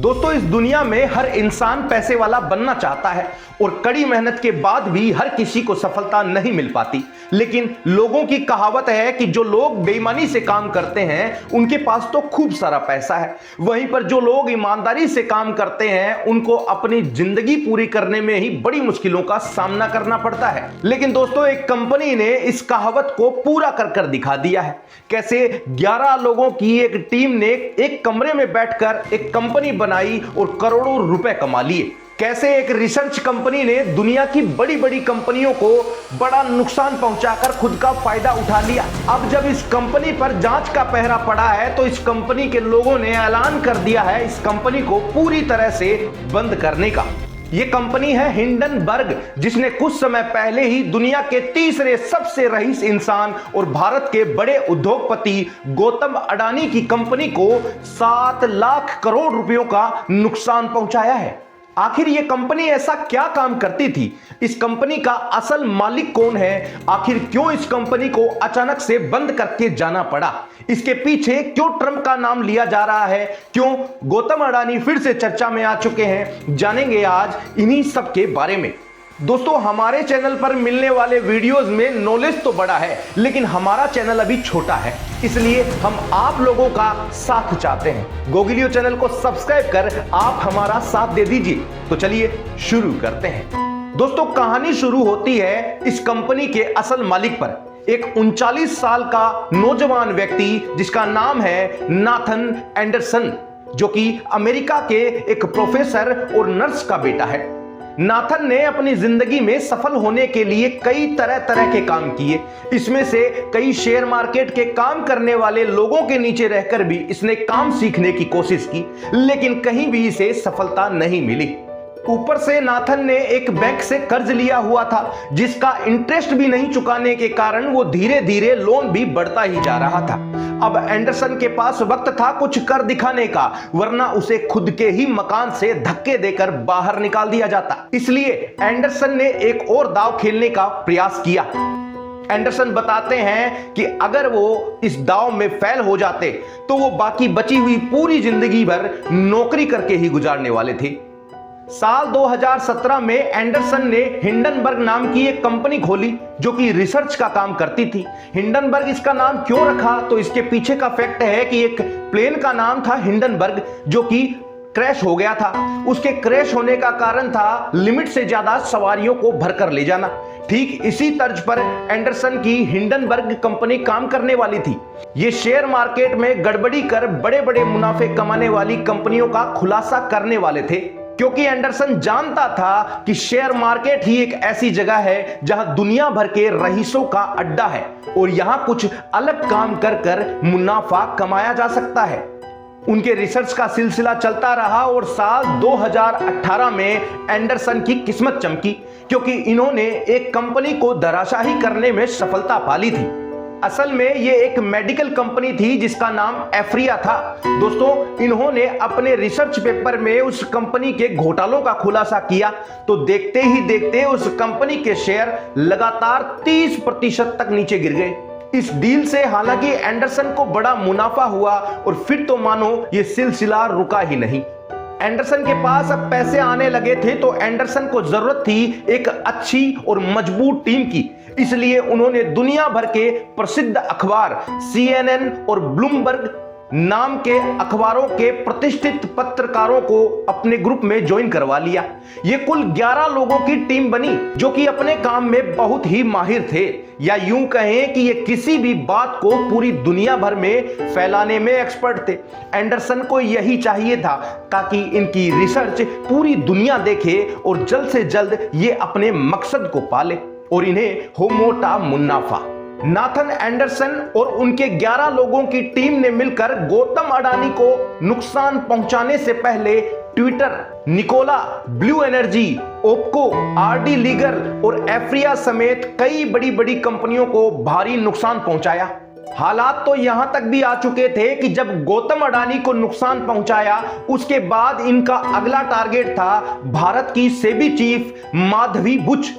दोस्तों, इस दुनिया में हर इंसान पैसे वाला बनना चाहता है और कड़ी मेहनत के बाद भी हर किसी को सफलता नहीं मिल पाती। लेकिन लोगों की कहावत है कि जो लोग बेईमानी से काम करते हैं उनके पास तो खूब सारा पैसा है, वहीं पर जो लोग ईमानदारी से काम करते हैं उनको अपनी जिंदगी पूरी करने में ही बड़ी मुश्किलों का सामना करना पड़ता है। लेकिन दोस्तों, एक कंपनी ने इस कहावत को पूरा कर दिखा दिया है। कैसे 11 लोगों की एक टीम ने एक कमरे में बैठकर एक कंपनी बनाई और करोड़ों रुपए कमा लिए। कैसे एक रिसर्च कंपनी ने दुनिया की बड़ी बड़ी कंपनियों को बड़ा नुकसान पहुंचाकर खुद का फायदा उठा लिया। अब जब इस कंपनी पर जांच का पहरा पड़ा है तो इस कंपनी के लोगों ने ऐलान कर दिया है इस कंपनी को पूरी तरह से बंद करने का। ये कंपनी है हिंडनबर्ग, जिसने कुछ समय पहले ही दुनिया के तीसरे सबसे रईस इंसान और भारत के बड़े उद्योगपति गौतम अडानी की कंपनी को 7 लाख करोड़ रुपयों का नुकसान पहुंचाया है। आखिर ये कंपनी ऐसा क्या काम करती थी? इस कंपनी का असल मालिक कौन है? आखिर क्यों इस कंपनी को अचानक से बंद करके जाना पड़ा? इसके पीछे क्यों ट्रंप का नाम लिया जा रहा है? क्यों गौतम अडानी फिर से चर्चा में आ चुके हैं? जानेंगे आज इन्हीं सब के बारे में। दोस्तों, हमारे चैनल पर मिलने वाले वीडियोस में नॉलेज तो बड़ा है, लेकिन हमारा चैनल अभी छोटा है, इसलिए हम आप लोगों का साथ चाहते हैं। गोगिलियो चैनल को सब्सक्राइब कर आप हमारा साथ दे दीजिए। तो चलिए शुरू करते हैं। दोस्तों, कहानी शुरू होती है इस कंपनी के असल मालिक पर, एक 39 साल का नौजवान व्यक्ति जिसका नाम है नाथन एंडरसन, जो कि अमेरिका के एक प्रोफेसर और नर्स का बेटा है। नाथन ने अपनी जिंदगी में सफल होने के लिए कई तरह के काम किए। इसमें से कई शेयर मार्केट के काम करने वाले लोगों के नीचे रहकर भी इसने काम सीखने की कोशिश की, लेकिन कहीं भी इसे सफलता नहीं मिली। ऊपर से नाथन ने एक बैंक से कर्ज लिया हुआ था, जिसका इंटरेस्ट भी नहीं चुकाने के कारण वो धीरे धीरे लोन भी बढ़ता ही जा रहा था। अब एंडरसन के पास वक्त था कुछ कर दिखाने का, वरना उसे खुद के ही मकान से धक्के देकर बाहर निकाल दिया जाता। इसलिए एंडरसन ने एक और दांव खेलने का प्रयास किया। एंडरसन बताते हैं कि अगर वो इस दांव में फेल हो जाते तो वो बाकी बची हुई पूरी जिंदगी भर नौकरी करके ही गुजारने वाले थे। साल 2017 में एंडरसन ने हिंडनबर्ग नाम की एक कंपनी खोली जो कि रिसर्च का काम करती थी। हिंडनबर्ग इसका नाम क्यों रखा? तो इसके पीछे का फैक्ट है कि एक प्लेन का नाम था हिंडनबर्ग, जो कि क्रैश हो गया था। उसके क्रैश होने का कारण था लिमिट से ज्यादा सवारियों को भरकर ले जाना। ठीक इसी तर्ज पर एंडरसन की हिंडनबर्ग कंपनी काम करने वाली थी। ये शेयर मार्केट में गड़बड़ी कर बड़े बड़े मुनाफे कमाने वाली कंपनियों का खुलासा करने वाले थे, क्योंकि एंडरसन जानता था कि शेयर मार्केट ही एक ऐसी जगह है जहां दुनिया भर के रईसों का अड्डा है और यहां कुछ अलग काम कर मुनाफा कमाया जा सकता है। उनके रिसर्च का सिलसिला चलता रहा और साल 2018 में एंडरसन की किस्मत चमकी, क्योंकि इन्होंने एक कंपनी को धराशायी करने में सफलता पाली थी। असल में ये एक मेडिकल कंपनी थी जिसका नाम एफ्रिया था। दोस्तों, इन्होंने अपने रिसर्च पेपर में उस कंपनी के घोटालों का खुलासा किया तो देखते ही देखते उस कंपनी के शेयर लगातार 30% तक नीचे गिर गए। इस डील से हालांकि एंडरसन को बड़ा मुनाफा हुआ और फिर तो मानो ये सिलसिला रुका ही नहीं। एंडरसन के पास अब पैसे आने लगे थे तो एंडरसन को जरूरत थी एक अच्छी और मजबूत टीम की। इसलिए उन्होंने दुनिया भर के प्रसिद्ध अखबार CNN और ब्लूमबर्ग नाम के अखबारों के प्रतिष्ठित पत्रकारों को अपने ग्रुप में ज्वाइन करवा लिया। ये कुल 11 लोगों की टीम बनी जो कि अपने काम में बहुत ही माहिर थे, या यूं कहें कि ये किसी भी बात को पूरी दुनिया भर में फैलाने में एक्सपर्ट थे। एंडरसन को यही चाहिए था ताकि इनकी रिसर्च पूरी दुनिया देखे और जल्द से जल्द ये अपने मकसद को पाले और इन्हें हो मोटा मुनाफा। नाथन एंडरसन और उनके 11 लोगों की टीम ने मिलकर गौतम अडानी को नुकसान पहुंचाने से पहले Twitter, Nikola, Blue Energy, Opko, RD लीगर और एफ्रिया समेत कई बड़ी बड़ी कंपनियों को भारी नुकसान पहुंचाया। हालात तो यहां तक भी आ चुके थे कि जब गौतम अडानी को नुकसान पहुंचाया उसके बाद इनका अगला टारगेट था भारत की सेबी चीफ माधवी बुच।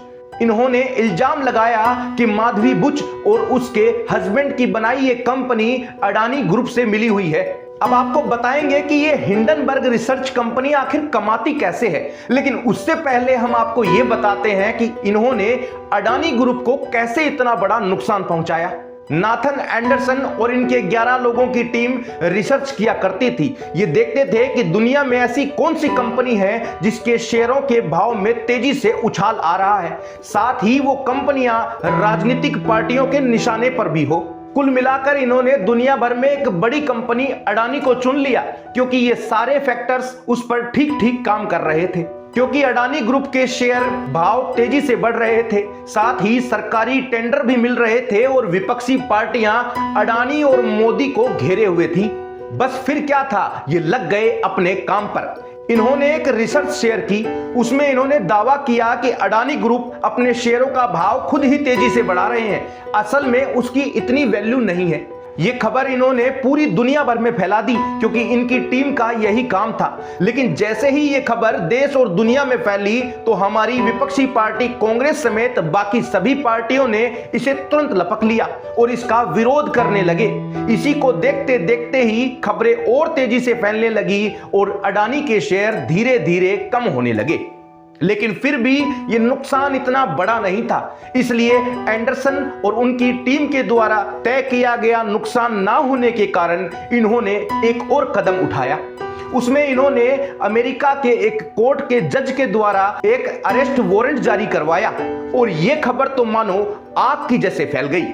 इन्होंने इल्जाम लगाया कि माधवी बुच और उसके हस्बैंड की बनाई ये कंपनी अडानी ग्रुप से मिली हुई है। अब आपको बताएंगे कि ये हिंडनबर्ग रिसर्च कंपनी आखिर कमाती कैसे है, लेकिन उससे पहले हम आपको ये बताते हैं कि इन्होंने अडानी ग्रुप को कैसे इतना बड़ा नुकसान पहुंचाया। नाथन एंडरसन और इनके 11 लोगों की टीम रिसर्च किया करती थी। ये देखते थे कि दुनिया में ऐसी कौन सी कंपनी है जिसके शेयरों के भाव में तेजी से उछाल आ रहा है, साथ ही वो कंपनियां राजनीतिक पार्टियों के निशाने पर भी हो। कुल मिलाकर इन्होंने दुनिया भर में एक बड़ी कंपनी अडानी को चुन लिया, क्योंकि ये सारे फैक्टर्स उस पर ठीक ठीक काम कर रहे थे। क्योंकि अडानी ग्रुप के शेयर भाव तेजी से बढ़ रहे थे, साथ ही सरकारी टेंडर भी मिल रहे थे और विपक्षी पार्टियां अडानी और मोदी को घेरे हुए थी। बस फिर क्या था, ये लग गए अपने काम पर। इन्होंने एक रिसर्च शेयर की, उसमें इन्होंने दावा किया कि अडानी ग्रुप अपने शेयरों का भाव खुद ही तेजी से बढ़ा रहे हैं, असल में उसकी इतनी वैल्यू नहीं है। ये खबर इन्होंने पूरी दुनिया भर में फैला दी, क्योंकि इनकी टीम का यही काम था। लेकिन जैसे ही ये खबर देश और दुनिया में फैली तो हमारी विपक्षी पार्टी कांग्रेस समेत बाकी सभी पार्टियों ने इसे तुरंत लपक लिया और इसका विरोध करने लगे। इसी को देखते देखते ही खबरें और तेजी से फैलने लगी और अडानी के शेयर धीरे धीरे कम होने लगे। लेकिन फिर भी यह नुकसान इतना बड़ा नहीं था, इसलिए एंडरसन और उनकी टीम के द्वारा तय किया गया नुकसान ना होने के कारण इन्होंने एक और कदम उठाया। उसमें इन्होंने अमेरिका के एक कोर्ट के जज के द्वारा एक अरेस्ट वारंट जारी करवाया और यह खबर तो मानो आग की जैसे फैल गई।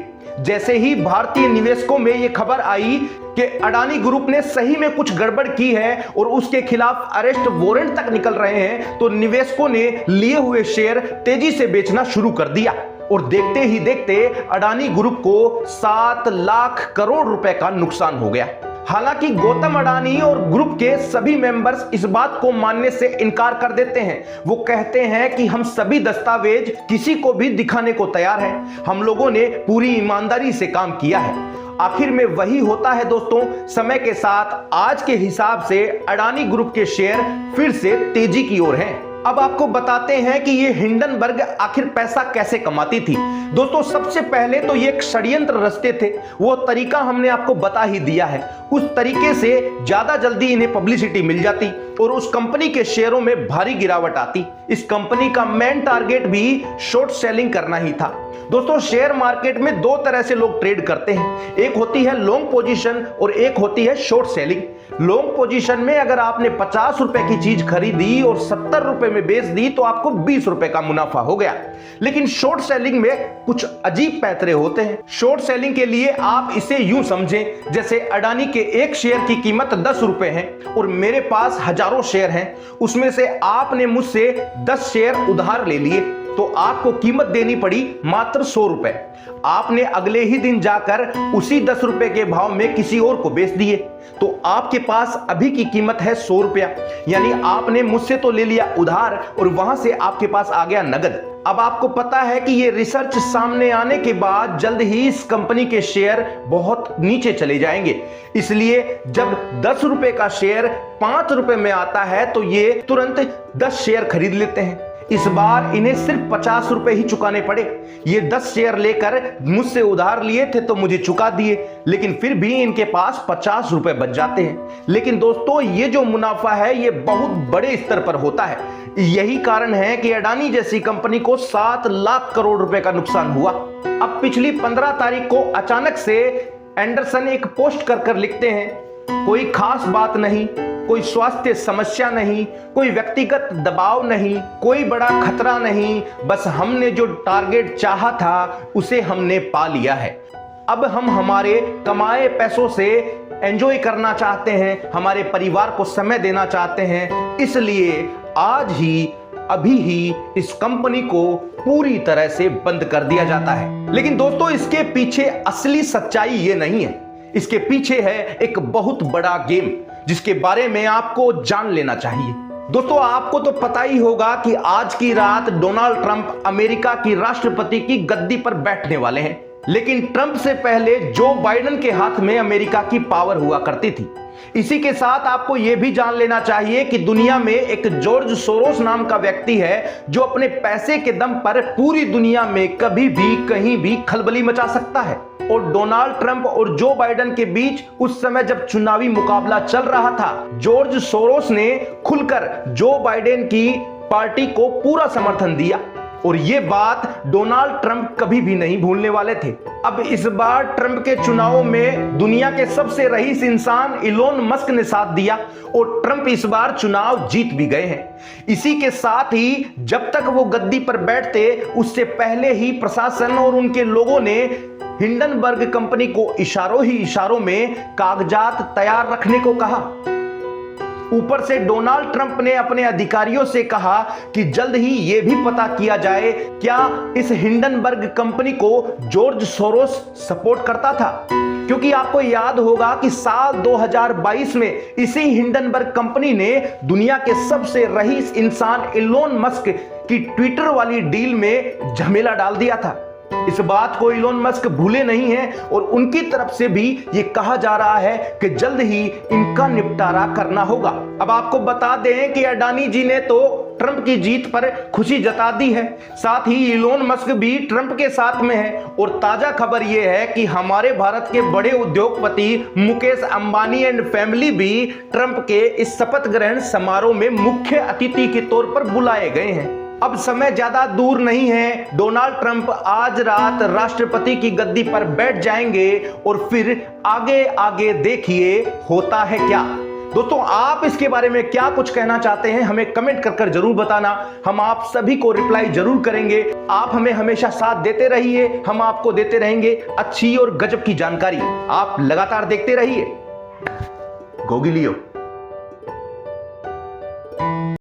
जैसे ही भारतीय निवेशकों में यह खबर आई कि अडानी ग्रुप ने सही में कुछ गड़बड़ की है और उसके खिलाफ अरेस्ट वारंट तक निकल रहे हैं, तो निवेशकों ने लिए हुए शेयर तेजी से बेचना शुरू कर दिया और देखते ही देखते अडानी ग्रुप को 7 लाख करोड़ रुपए का नुकसान हो गया। हालांकि गौतम अडानी और ग्रुप के सभी मेंबर्स इस बात को मानने से इनकार कर देते हैं। वो कहते हैं कि हम सभी दस्तावेज किसी को भी दिखाने को तैयार हैं, हम लोगों ने पूरी ईमानदारी से काम किया है। आखिर में वही होता है दोस्तों, समय के साथ आज के हिसाब से अडानी ग्रुप के शेयर फिर से तेजी की ओर हैं। अब आपको बताते हैं कि ये हिंडनबर्ग आखिर पैसा कैसे कमाती थी। दोस्तों सबसे पहले तो ये एक षड्यंत्र रचते थे, वो तरीका हमने आपको बता ही दिया है। उस तरीके से ज्यादा जल्दी इन्हें पब्लिसिटी मिल जाती और उस कंपनी के शेयरों में भारी गिरावट आती। इस कंपनी का मेन टारगेट भी शॉर्ट सेलिंग करना ही था। दोस्तों शेयर मार्केट में 2 तरह से लोग ट्रेड करते हैं, एक होती है लॉन्ग पोजीशन और एक होती है शॉर्ट सेलिंग। लॉन्ग पोजीशन में अगर आपने 50 रुपए की चीज खरीदी और 70 रुपए में बेच दी तो आपको 20 रुपए का मुनाफा हो गया। लेकिन शॉर्ट सेलिंग में कुछ अजीब पैतरे होते हैं। शॉर्ट सेलिंग के लिए आप इसे यूं समझें, जैसे अडानी के एक शेयर की कीमत 10 रुपए है और मेरे पास हजारों शेयर हैं, उसमें से आपने मुझसे 10 शेयर उधार ले लिए तो आपको कीमत देनी पड़ी मात्र 100 रुपए। आपने अगले ही दिन जाकर उसी 10 रुपए के भाव में किसी और को बेच दिए तो आपके पास अभी की कीमत है 100 रुपया, यानी आपने मुझसे तो ले लिया उधार और वहां से आपके पास आ गया नगद। अब आपको पता है कि ये रिसर्च सामने आने के बाद जल्द ही इस कंपनी के शेयर बहुत नीचे चले जाएंगे, इसलिए जब 10 रुपए का शेयर 5 रुपए में आता है तो ये तुरंत 10 शेयर खरीद लेते हैं। इस बार इन्हें सिर्फ 50 रुपए ही चुकाने पड़े। ये 10 शेयर लेकर मुझसे उधार लिए थे तो मुझे चुका दिए, लेकिन फिर भी इनके पास 50 रुपए बच जाते हैं। लेकिन दोस्तों ये जो मुनाफा है ये बहुत बड़े स्तर पर होता है। यही कारण है कि अडानी जैसी कंपनी को 7 लाख करोड़ रुपए का नुकसान हुआ। अब पिछली 15 तारीख को अचानक से एंडरसन एक पोस्ट कर लिखते हैं, कोई खास बात नहीं, कोई स्वास्थ्य समस्या नहीं, कोई व्यक्तिगत दबाव नहीं, कोई बड़ा खतरा नहीं, बस हमने जो टारगेट चाहा था उसे हमने पा लिया है। अब हम हमारे कमाए पैसों से एंजॉय करना चाहते हैं, हमारे परिवार को समय देना चाहते हैं, इसलिए आज ही अभी ही इस कंपनी को पूरी तरह से बंद कर दिया जाता है। लेकिन दोस्तों इसके पीछे असली सच्चाई ये नहीं है, इसके पीछे है एक बहुत बड़ा गेम जिसके बारे में आपको जान लेना चाहिए। दोस्तों आपको तो पता ही होगा कि आज की रात डोनाल्ड ट्रंप अमेरिका की राष्ट्रपति की गद्दी पर बैठने वाले हैं, लेकिन ट्रंप से पहले जो बाइडेन के हाथ में अमेरिका की पावर हुआ करती थी। इसी के साथ आपको यह भी जान लेना चाहिए कि दुनिया में एक जॉर्ज सोरोस नाम का व्यक्ति है जो अपने पैसे के दम पर पूरी दुनिया में कभी भी कहीं भी खलबली मचा सकता है। और डोनाल्ड ट्रंप और जो बाइडेन के बीच उस समय जब चुनावी मुकाबला चल रहा था, जॉर्ज सोरोस ने खुलकर जो बाइडेन की पार्टी को पूरा समर्थन दिया और ये बात डोनाल्ड ट्रंप कभी भी नहीं भूलने वाले थे। अब इस बार ट्रंप के चुनावों में दुनिया के सबसे रईस इंसान इलोन मस्क ने साथ दिया और ट्रंप इस बार चुनाव जीत भी गए हैं। इसी के साथ ही जब तक वो गद्दी पर बैठते उससे पहले ही प्रशासन और उनके लोगों ने हिंडनबर्ग कंपनी को इशारों ही इशारों में कागजात तैयार रखने को कहा। ऊपर से डोनाल्ड ट्रंप ने अपने अधिकारियों से कहा कि जल्द ही यह भी पता किया जाए क्या इस हिंडनबर्ग कंपनी को जॉर्ज सोरोस सपोर्ट करता था, क्योंकि आपको याद होगा कि साल 2022 में इसी हिंडनबर्ग कंपनी ने दुनिया के सबसे रईस इंसान इलोन मस्क की ट्विटर वाली डील में झमेला डाल दिया था। इस बात को इलोन मस्क भूले नहीं हैं और उनकी तरफ से भी यह कहा जा रहा है कि जल्द ही इनका निपटारा करना होगा। अब आपको बता दें कि अडानी जी ने तो ट्रंप की जीत पर खुशी जता दी है, साथ ही इलोन मस्क भी ट्रंप के साथ में है। और ताजा खबर यह है कि हमारे भारत के बड़े उद्योगपति मुकेश अंबानी एंड फैमिली भी ट्रंप के इस शपथ ग्रहण समारोह में मुख्य अतिथि के तौर पर बुलाए गए हैं। अब समय ज्यादा दूर नहीं है, डोनाल्ड ट्रंप आज रात राष्ट्रपति की गद्दी पर बैठ जाएंगे और फिर आगे आगे देखिए होता है क्या। दोस्तों, आप इसके बारे में क्या कुछ कहना चाहते हैं हमें कमेंट कर जरूर बताना। हम आप सभी को रिप्लाई जरूर करेंगे। आप हमें हमेशा साथ देते रहिए, हम आपको देते रहेंगे अच्छी और गजब की जानकारी। आप लगातार देखते रहिए गोगी लियो।